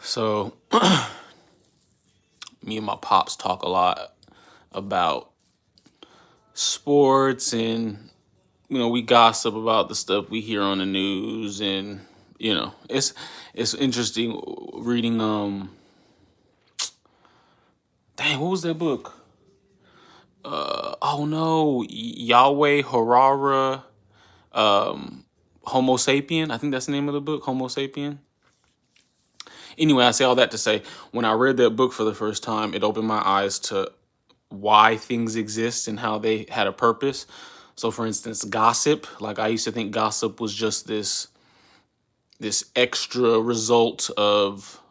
So me and my pops talk a lot about sports, and we gossip about the stuff we hear on the news. And it's interesting reading dang, what was that book? Oh no, Yahweh Harara, Homo Sapien. I think that's the name of the book, Homo Sapien. Anyway, I say all that to say, when I read that book for the first time, it opened my eyes to why things exist and how they had a purpose. So for instance, gossip, like I used to think gossip was just this extra result of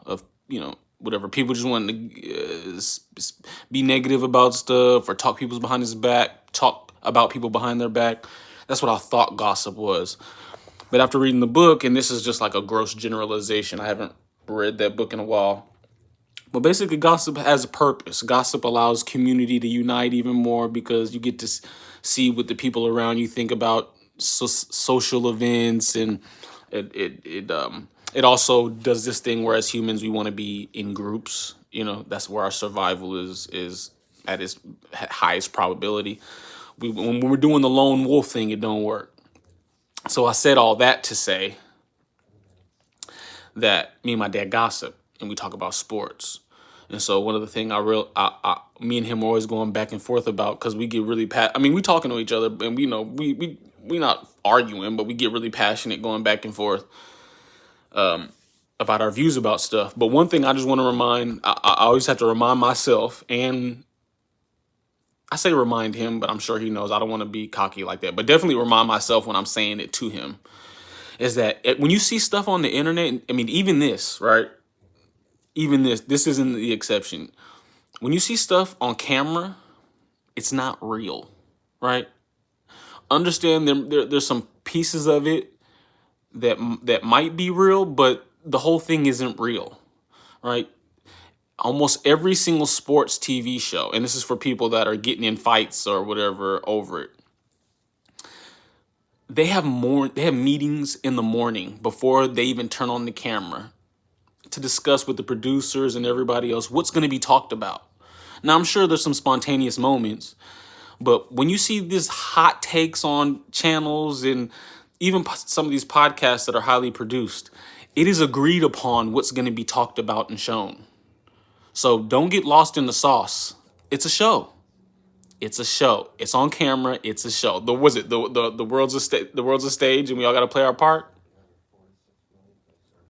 whatever, people just wanting to be negative about stuff or talk people's behind his back, talk about people behind their back. That's what I thought gossip was. But after reading the book, and this is just like a gross generalization, I haven't read that book in a while. But basically, gossip has a purpose. Gossip allows community to unite even more because you get to see what the people around you think about social events, and it also does this thing where as humans we want to be in groups. That's where our survival is at its highest probability. When we're doing the lone wolf thing, it don't work. So I said all that to say that me and my dad gossip and we talk about sports. And so one of the things me and him are always going back and forth about, because we get really we talking to each other, and we not arguing, but we get really passionate going back and forth about our views about stuff. But one thing I just want to I always have to remind myself, and I say remind him, but I'm sure he knows I don't want to be cocky like that, but definitely remind myself when I'm saying it to him, is that when you see stuff on the internet, even this, right? Even this isn't the exception. When you see stuff on camera, it's not real, right? Understand there's some pieces of it that might be real, but the whole thing isn't real, right? Almost every single sports TV show, and this is for people that are getting in fights or whatever over it, they have meetings in the morning before they even turn on the camera to discuss with the producers and everybody else what's going to be talked about. Now, I'm sure there's some spontaneous moments, but when you see these hot takes on channels and even some of these podcasts that are highly produced, it is agreed upon what's going to be talked about and shown. So don't get lost in the sauce. It's a show. It's a show. It's on camera. It's a show. The world's a stage, and we all got to play our part.